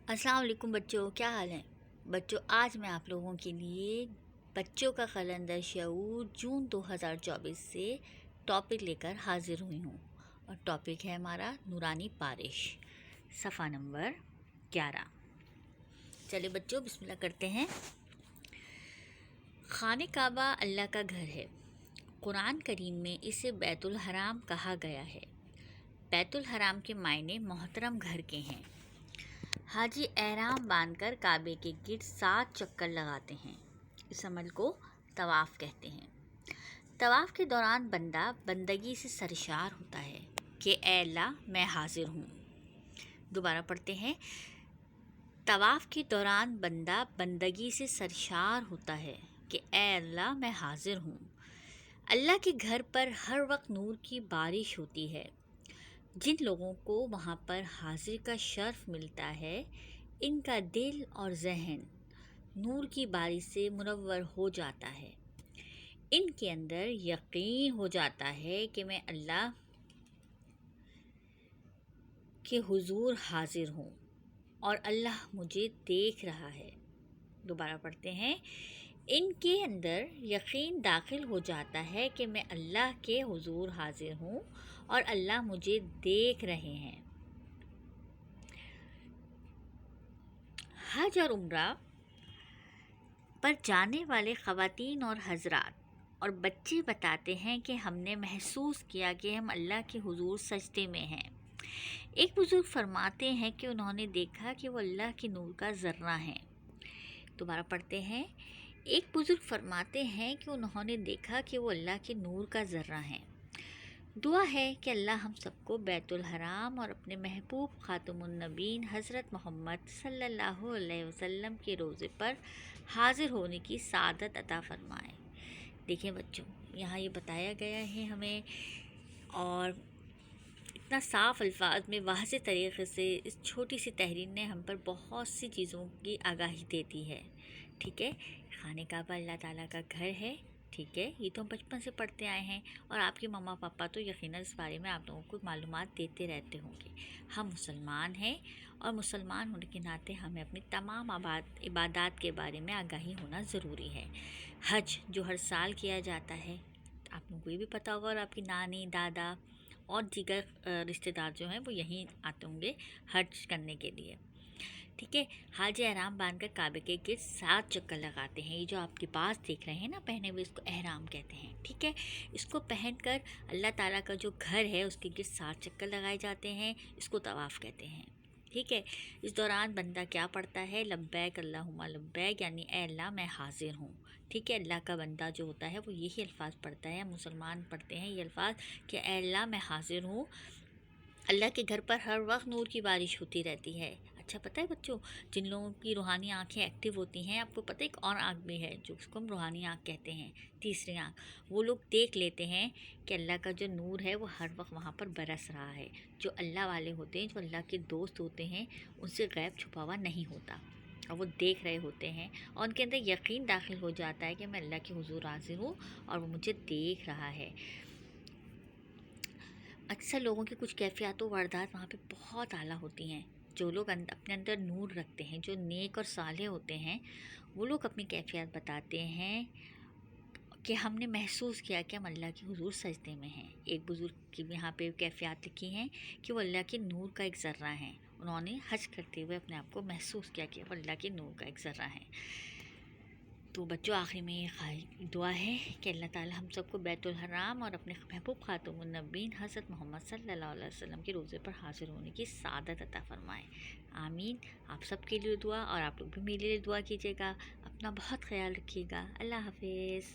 अस्सलाम वालेकुम बच्चों, क्या हाल है बच्चों। आज मैं आप लोगों के लिए बच्चों का कैलेंडर शऊर जून 2024 से टॉपिक लेकर हाजिर हुई हूँ। और टॉपिक है हमारा नूरानी बारिश, सफ़ा नंबर 11। चलिए बच्चों, बिस्मिल्लाह करते हैं। खाने काबा अल्लाह का घर है। कुरान करीम में इसे बैतुल हराम कहा गया है। बैतुल हराम के मायने मोहतरम घर के हैं। हाजी एहराम बांधकर काबे के गिर्द 7 चक्कर लगाते हैं। इस अमल को तवाफ़ कहते हैं। तवाफ़ के दौरान बंदा बंदगी से सरशार होता है कि ए अल्लाह मैं हाजिर हूँ। दोबारा पढ़ते हैं। तवाफ़ के दौरान बंदा बंदगी से सरशार होता है कि ए अल्लाह मैं हाजिर हूँ। अल्लाह के घर पर हर वक्त नूर की बारिश होती है। जिन लोगों को वहाँ पर हाजिर का शर्फ मिलता है, इनका दिल और जहन नूर की बारिश से मुनव्वर हो जाता है। इनके अंदर यकीन हो जाता है कि मैं अल्लाह के हुजूर हाजिर हूँ और अल्लाह मुझे देख रहा है। दोबारा पढ़ते हैं। इनके अंदर यकीन दाखिल हो जाता है कि मैं अल्लाह के हुजूर हाजिर हूँ और अल्लाह मुझे देख रहे हैं। हज और उम्रा पर जाने वाले ख़वातीन और हजरात और बच्चे बताते हैं कि हमने महसूस किया कि हम अल्लाह के हुजूर सजदे में हैं। एक बुज़ुर्ग फरमाते हैं कि उन्होंने देखा कि वो अल्लाह के नूर का ज़र्रा हैं। दोबारा पढ़ते हैं। एक बुज़ुर्ग फरमाते हैं कि उन्होंने देखा कि वो अल्लाह के नूर का ज़र्रा हैं। दुआ है कि अल्लाह हम सबको बैतुल हराम और अपने महबूब खातमुन नबीन हज़रत मोहम्मद सल्लल्लाहु अलैहि वसल्लम के रोज़े पर हाज़िर होने की सादत अता फ़रमाए। देखें बच्चों, यहाँ ये बताया गया है हमें, और इतना साफ़ अल्फाज में वाज़ेह तरीक़े से इस छोटी सी तहरीर ने हम पर बहुत सी चीज़ों की आगाही देती है। ठीक है, खाने काबा अल्लाह ताला का घर है। ठीक है, ये तो हम बचपन से पढ़ते आए हैं और आपके मम्मा पापा तो यकीनन इस बारे में आप लोगों को मालूमात देते रहते होंगे। हम मुसलमान हैं और मुसलमान होने के नाते हमें अपनी तमाम इबादत के बारे में आगाही होना ज़रूरी है। हज जो हर साल किया जाता है, आप लोगों को ये भी पता होगा, और आपकी नानी दादा और दीगर रिश्तेदार जो हैं वो यहीं आते होंगे हज करने के लिए। ठीक है, हाजी एहराम बांधकर काबे के गिर्द 7 चक्कर लगाते हैं। ये जो आपके पास देख रहे हैं ना पहने हुए, इसको एहराम कहते हैं। ठीक है, इसको पहनकर अल्लाह ताला का जो घर है उसके गिर्द 7 चक्कर लगाए जाते हैं। इसको तवाफ़ कहते हैं। ठीक है, इस दौरान बंदा क्या पढ़ता है? लब्बैक अल्लाहुम्मा लब्बैक, यानी ए अल्लाह मैं हाजिर हूँ। ठीक है, अल्लाह का बंदा जो होता है वो यही अल्फाज पढ़ता है। मुसलमान पढ़ते हैं ये अल्फाज कि ए अल्लाह मैं हाजिर हूँ। अल्लाह के घर पर हर वक्त नूर की बारिश होती रहती है। अच्छा पता है बच्चों, जिन लोगों की रूहानी आँखें एक्टिव होती हैं, आपको पता है एक और आँख भी है जो उसको हम रूहानी आँख कहते हैं, तीसरी आँख। वो लोग देख लेते हैं कि अल्लाह का जो नूर है वो हर वक्त वहाँ पर बरस रहा है। जो अल्लाह वाले होते हैं, जो अल्लाह के दोस्त होते हैं, उनसे गैब छुपा हुआ नहीं होता और वो देख रहे होते हैं और उनके अंदर यकीन दाखिल हो जाता है कि मैं अल्लाह के हुजूर हाज़िर हूँ और वो मुझे देख रहा है। अक्सर लोगों की कुछ कैफ़ियत व वारदात वहाँ पे बहुत आला होती हैं। जो लोग अपने अंदर नूर रखते हैं, जो नेक और साले होते हैं, वो लोग अपनी कैफ़ियत बताते हैं कि हमने महसूस किया कि हम अल्लाह के हुजूर सजदे में हैं। एक बुज़ुर्ग की यहाँ पे कैफ़ियत लिखी हैं कि वो अल्लाह के नूर का एक ज़र्रा हैं। उन्होंने हज करते हुए अपने आप को महसूस किया कि वो अल्लाह के नूर का एक ज़र्रा हैं। तो बच्चों, आखिर में ये दुआ है कि अल्लाह ताला हम सबको बैतुल हराम और अपने महबूब खातमुन नबीन हज़रत मोहम्मद सल्लल्लाहु अलैहि वसल्लम के रोज़े पर हाज़िर होने की सादत अता फ़रमाए। आमीन। आप सबके लिए दुआ, और आप लोग भी मेरे लिए दुआ कीजिएगा। अपना बहुत ख्याल रखिएगा। अल्लाह हाफ़िज़।